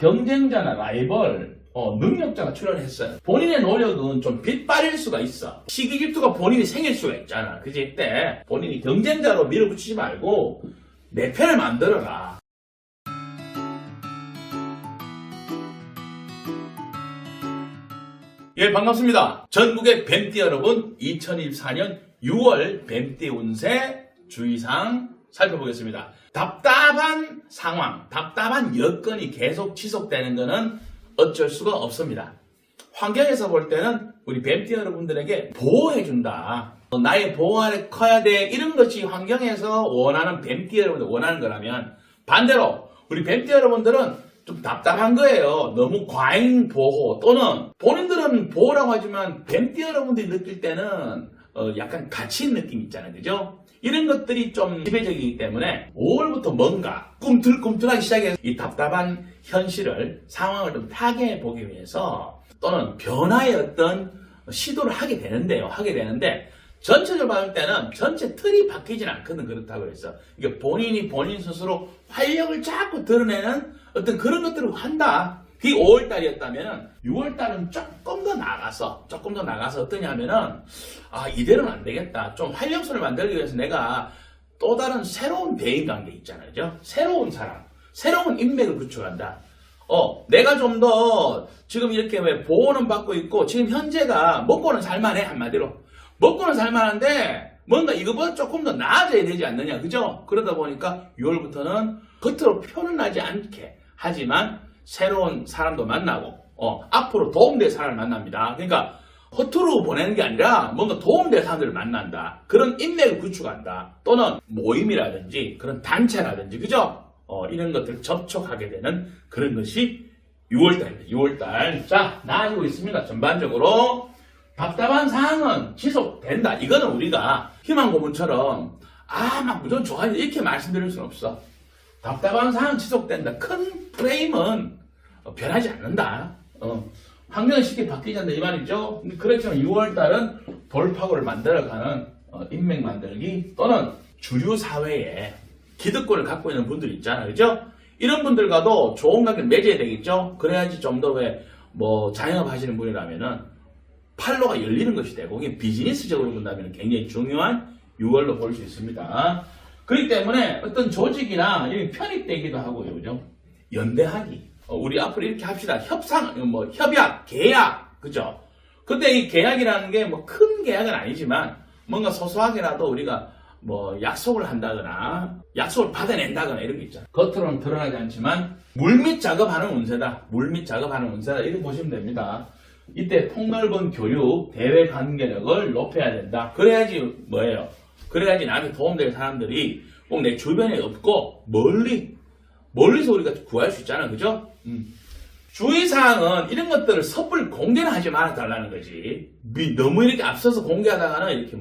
경쟁자나 라이벌, 능력자가 출연했어요. 본인의 노력은 좀 빛발일 수가 있어. 시기 질투가 본인이 생길 수가 있잖아. 그지? 이때 본인이 경쟁자로 밀어붙이지 말고 내 편을 만들어라. 예, 반갑습니다. 전국의 뱀띠 여러분, 2024년 6월 뱀띠 운세 주의사항 살펴보겠습니다. 답답한 상황, 답답한 여건이 계속 지속되는 것은 어쩔 수가 없습니다. 환경에서 볼 때는 우리 뱀띠 여러분들에게 보호해준다. 나의 보호 아래 커야 돼. 이런 것이 환경에서 원하는 뱀띠 여러분들 원하는 거라면, 반대로 우리 뱀띠 여러분들은 좀 답답한 거예요. 너무 과잉 보호, 또는 본인들은 보호라고 하지만 뱀띠 여러분들이 느낄 때는 약간 갇힌 느낌 있잖아요. 그죠? 이런 것들이 좀 지배적이기 때문에 5월부터 뭔가 꿈틀꿈틀하기 시작해서 이 답답한 현실을, 상황을 좀 타개해 보기 위해서, 또는 변화의 어떤 시도를 하게 되는데 전체적으로 봤을 때는 전체 틀이 바뀌진 않거든. 그렇다고 해서 이게 본인 스스로 활력을 자꾸 드러내는 어떤 그런 것들을 한다. 그게 5월달이었다면 6월달은 조금 더 나가서 어떠냐면은, 이대로는 안 되겠다. 좀 활력소를 만들기 위해서 내가 또 다른 새로운 대인관계 있잖아요. 그죠? 새로운 사람, 새로운 인맥을 구축한다. 내가 좀 더 지금 이렇게 왜 보호는 받고 있고 지금 현재가 먹고는 살만해. 한마디로 먹고는 살만한데 뭔가 이거보다 조금 더 나아져야 되지 않느냐. 그죠? 그러다 보니까 6월부터는 겉으로 표현하지 않게 하지만 새로운 사람도 만나고 앞으로 도움될 사람을 만납니다. 그러니까 허투루 보내는 게 아니라 뭔가 도움될 사람들을 만난다. 그런 인맥을 구축한다. 또는 모임이라든지 그런 단체라든지, 그죠? 이런 것들을 접촉하게 되는 그런 것이 6월달입니다. 6월달. 자, 나아지고 있습니다. 전반적으로 답답한 상황은 지속된다. 이거는 우리가 희망 고문처럼 막 무조건 좋아요 이렇게 말씀드릴 수는 없어. 답답한 상황 지속된다. 큰 프레임은 변하지 않는다. 환경이 쉽게 바뀌지 않는다 이 말이죠. 그렇지만 6월달은 돌파구를 만들어가는 인맥 만들기, 또는 주류 사회에 기득권을 갖고 있는 분들이 있잖아요. 그죠? 이런 분들과도 좋은 관계를 맺어야 되겠죠? 그래야지 좀 더 자영업 하시는 분이라면은 판로가 열리는 것이 되고, 이게 비즈니스적으로 본다면 굉장히 중요한 6월로 볼 수 있습니다. 그렇기 때문에 어떤 조직이나 편입되기도 하고요. 그죠? 연대하기. 우리 앞으로 이렇게 합시다. 협약, 계약. 그죠? 근데 이 계약이라는 게 큰 계약은 아니지만 뭔가 소소하게라도 우리가 약속을 한다거나 약속을 받아낸다거나 이런 게 있잖아요. 겉으로는 드러나지 않지만 물밑 작업하는 운세다. 이렇게 보시면 됩니다. 이때 폭넓은 교육, 대외 관계력을 높여야 된다. 그래야지 그래야지 나한테 도움될 사람들이 꼭 내 주변에 없고 멀리서 우리가 구할 수 있잖아. 그죠? 주의사항은 이런 것들을 섣불리 공개는 하지 말아달라는 거지. 너무 이렇게 앞서서 공개하다가는 이렇게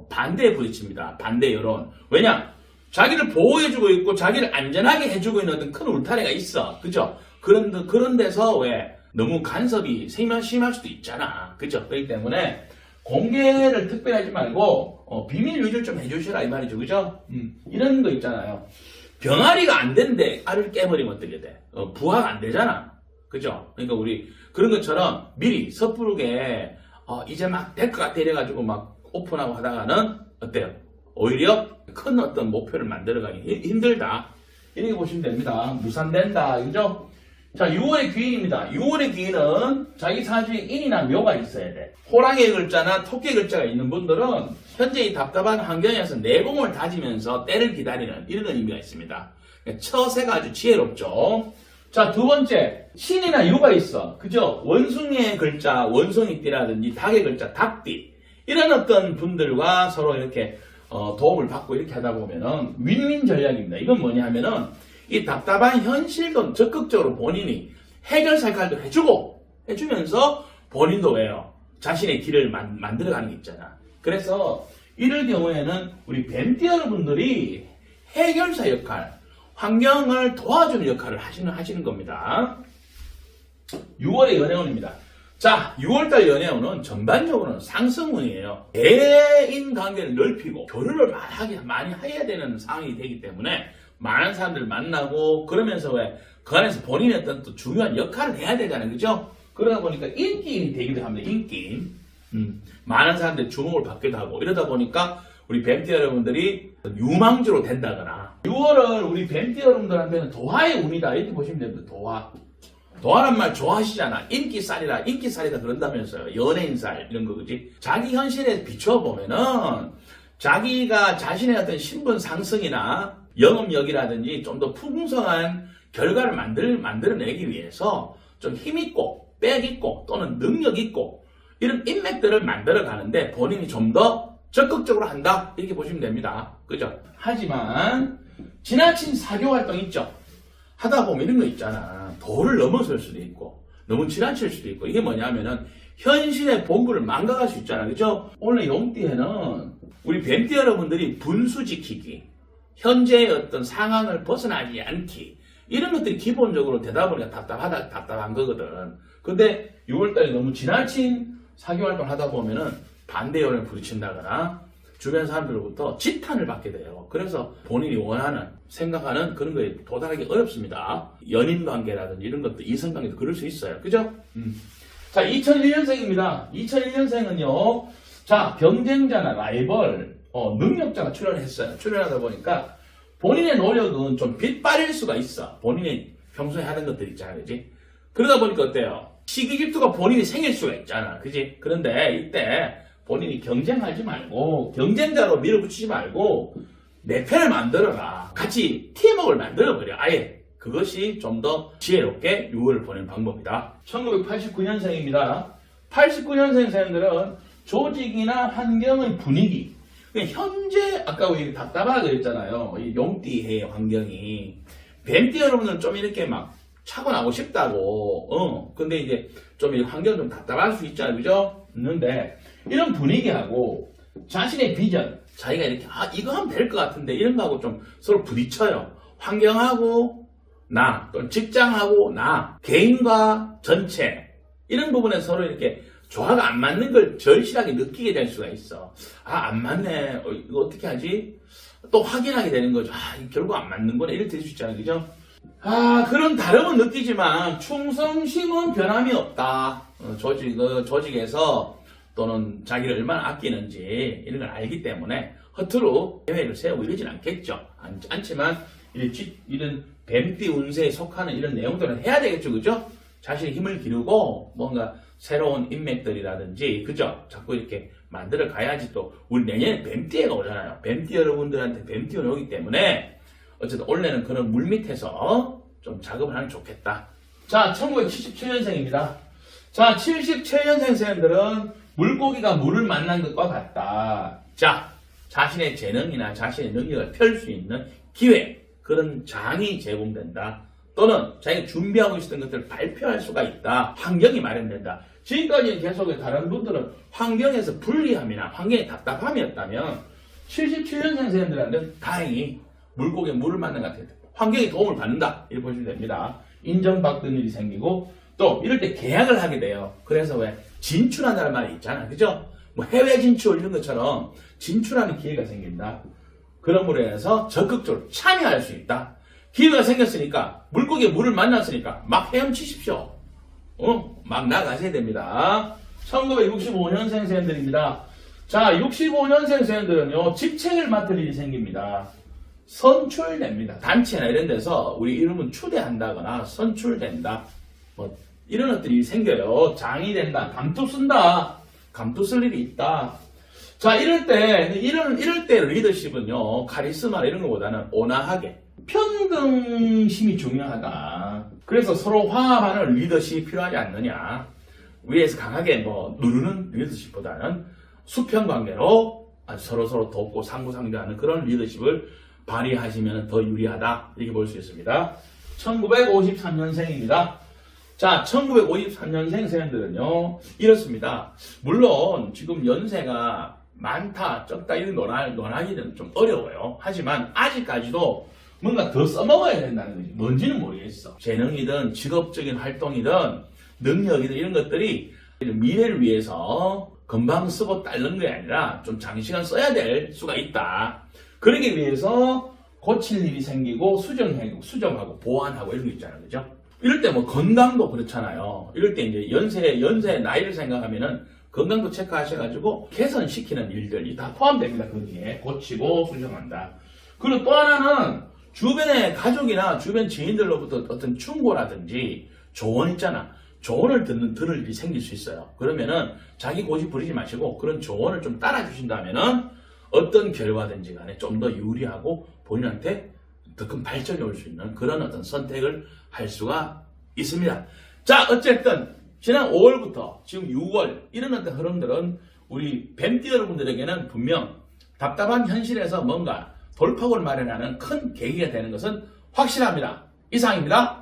반대에 부딪힙니다. 반대 여론. 왜냐? 자기를 보호해주고 있고 자기를 안전하게 해주고 있는 어떤 큰 울타리가 있어. 그죠? 그런 데서 왜 너무 간섭이 심할 수도 있잖아. 그죠? 그렇기 때문에 공개를 특별히 하지 말고 비밀 유지를 좀 해주시라 이 말이죠. 그죠? 이런 거 있잖아요. 병아리가 안 되는데 알을 깨버리면 어떻게 돼? 부화가 안 되잖아. 그죠? 그러니까 우리 그런 것처럼 미리 섣부르게 이제 막 될 것 같아 이래가지고 막 오픈하고 하다가는 어때요? 오히려 큰 어떤 목표를 만들어가기 힘들다. 이렇게 보시면 됩니다. 무산된다. 그죠? 자, 6월의 귀인입니다. 6월의 귀인은 자기 사주에 인이나 묘가 있어야 돼. 호랑이의 글자나 토끼의 글자가 있는 분들은 현재 이 답답한 환경에서 내공을 다지면서 때를 기다리는 이런 의미가 있습니다. 처세가 아주 지혜롭죠. 자, 두 번째, 신이나 유가 있어. 그죠? 원숭이의 글자, 원숭이띠라든지 닭의 글자, 닭띠. 이런 어떤 분들과 서로 이렇게 도움을 받고 이렇게 하다 보면은 윈윈 전략입니다. 이건 뭐냐 하면은 이 답답한 현실도 적극적으로 본인이 해결사 역할도 해주면서 본인도 자신의 길을 만들어가는 게 있잖아. 그래서 이럴 경우에는 우리 뱀띠 여러분들이 해결사 역할, 환경을 도와주는 역할을 하시는 겁니다. 6월의 연애운입니다. 자, 6월달 연애운은 전반적으로는 상승운이에요. 대인 관계를 넓히고 교류를 많이 해야 되는 상황이 되기 때문에 많은 사람들 만나고 그러면서 그 안에서 본인의 어떤 또 중요한 역할을 해야 되잖아요. 그죠? 그러다 보니까 인기인이 되기도 합니다. 인기인. 많은 사람들의 주목을 받기도 하고 이러다 보니까 우리 뱀띠 여러분들이 유망주로 된다거나 6월을 우리 뱀띠 여러분들한테는 도화의 운이다 이렇게 보시면 됩니다. 도화. 도화란 말 좋아하시잖아. 인기살이다 그런다면서요. 연예인살 이런 거 그지? 자기 현실에 비춰보면은 자기가 자신의 어떤 신분 상승이나 영업력이라든지 좀 더 풍성한 결과를 만들어내기 위해서 좀 힘있고 빽있고 또는 능력있고 이런 인맥들을 만들어 가는데 본인이 좀 더 적극적으로 한다 이렇게 보시면 됩니다. 그죠? 하지만 지나친 사교활동 있죠? 하다 보면 이런 거 있잖아. 도를 넘어설 수도 있고 너무 지나칠 수도 있고 이게 뭐냐면은 현실의 본부를 망각할 수 있잖아. 그죠? 원래 용띠에는 우리 뱀띠 여러분들이 분수 지키기 현재의 어떤 상황을 벗어나지 않기 이런 것들이 기본적으로 되다 보니까 답답한 거거든. 근데 6월달에 너무 지나친 사교활동을 하다 보면은 반대연을 부딪힌다거나 주변 사람들로부터 지탄을 받게 돼요. 그래서 본인이 원하는 생각하는 그런 거에 도달하기 어렵습니다. 연인관계라든지 이런 것도 이성관계도 그럴 수 있어요. 그죠? 자, 2001년생입니다. 2001년생은요. 자, 경쟁자나 라이벌, 능력자가 출연했어요. 출연하다 보니까 본인의 노력은 좀 빛바릴 수가 있어. 본인이 평소에 하는 것들 있잖아. 그지? 그러다 보니까 어때요? 시기 질투가 본인이 생길 수가 있잖아. 그지? 그런데 이때 본인이 경쟁하지 말고 경쟁자로 밀어붙이지 말고 내 편을 만들어라. 같이 팀워크를 만들어버려. 아예 그것이 좀 더 지혜롭게 6월을 보내는 방법이다. 1989년생입니다. 89년생 사람들은 조직이나 환경의 분위기 현재 아까 우리 답답하다 그랬잖아요. 이 용띠의 환경이 뱀띠 여러분들은 좀 이렇게 막 차고 나고 싶다고 근데 이제 좀 이 환경 좀 답답할 수 있잖아요. 그죠? 있는데 이런 분위기하고 자신의 비전 자기가 이렇게 이거 하면 될 것 같은데 이런 거하고 좀 서로 부딪혀요. 환경하고 나 또는 직장하고 나 개인과 전체 이런 부분에 서로 이렇게 조화가 안 맞는 걸 절실하게 느끼게 될 수가 있어. 안 맞네. 이거 어떻게 하지? 또 확인하게 되는 거죠. 결국 안 맞는구나. 이렇게 될 수 있잖아요. 그죠? 그런 다름은 느끼지만 충성심은 변함이 없다. 조직에서 또는 자기를 얼마나 아끼는지 이런 걸 알기 때문에 허투루 계획을 세우고 이러진 않겠죠. 않지만 이런 뱀띠 운세에 속하는 이런 내용들은 해야 되겠죠. 그죠? 자신의 힘을 기르고 뭔가 새로운 인맥들이라든지 그죠? 자꾸 이렇게 만들어 가야지 또 우리 내년에 뱀띠해가 오잖아요. 뱀띠 여러분들한테 뱀띠가 오기 때문에 어쨌든 원래는 그런 물밑에서 좀 작업을 하면 좋겠다. 자, 1977년생입니다. 자, 77년생 사람들은 물고기가 물을 만난 것과 같다. 자, 자신의 재능이나 자신의 능력을 펼 수 있는 기회, 그런 장이 제공된다. 또는 자기가 준비하고 있었던 것들을 발표할 수가 있다. 환경이 마련된다. 지금까지 계속 다른 분들은 환경에서 불리함이나 환경의 답답함이었다면 77년생 사람들한테는 다행히 물고기에 물을 만난 것 같아요. 환경에 도움을 받는다. 이렇게 보시면 됩니다. 인정받는 일이 생기고 또 이럴 때 계약을 하게 돼요. 그래서 왜 진출한다는 말이 있잖아. 그죠? 뭐 해외 진출 이런 것처럼 진출하는 기회가 생긴다. 그러므로 해서 적극적으로 참여할 수 있다. 기회가 생겼으니까 물고기에 물을 만났으니까 막 헤엄치십시오. 막 나가셔야 됩니다. 1965년생 세연들입니다. 자, 65년생 세연들은요 직책을 맡을 일이 생깁니다. 선출됩니다. 단체나 이런 데서 우리 이름은 추대한다거나 선출된다. 뭐 이런 것들이 생겨요. 장이 된다. 감투 쓴다. 감투 쓸 일이 있다. 자, 이럴 때 리더십은요 카리스마 이런 것보다는 온화하게 평등심이 중요하다. 그래서 서로 화합하는 리더십이 필요하지 않느냐. 위에서 강하게 누르는 리더십보다는 수평관계로 서로 돕고 상부상조하는 그런 리더십을 발휘하시면 더 유리하다. 이렇게 볼 수 있습니다. 1953년생입니다. 자, 1953년생 세연들은요 이렇습니다. 물론 지금 연세가 많다, 적다 이런 논하기는 좀 어려워요. 하지만 아직까지도 뭔가 더 써먹어야 된다는 거지. 뭔지는 모르겠어. 재능이든 직업적인 활동이든 능력이든 이런 것들이 미래를 위해서 금방 쓰고 딸는 게 아니라 좀 장시간 써야 될 수가 있다. 그러기 위해서 고칠 일이 생기고 수정하고 보완하고 이런 거 있잖아요. 그죠? 이럴 때 뭐 건강도 그렇잖아요. 이럴 때 이제 연세 나이를 생각하면은 건강도 체크하셔가지고 개선시키는 일들이 다 포함됩니다. 거기에 고치고 수정한다. 그리고 또 하나는 주변의 가족이나 주변 지인들로부터 어떤 충고라든지 조언 있잖아. 조언을 들을 일이 생길 수 있어요. 그러면은 자기 고집 부리지 마시고 그런 조언을 좀 따라주신다면은 어떤 결과든지 간에 좀 더 유리하고 본인한테 더 큰 발전이 올 수 있는 그런 어떤 선택을 할 수가 있습니다. 자, 어쨌든 지난 5월부터 지금 6월 이런 어떤 흐름들은 우리 뱀띠 여러분들에게는 분명 답답한 현실에서 뭔가 돌파구를 마련하는 큰 계기가 되는 것은 확실합니다. 이상입니다.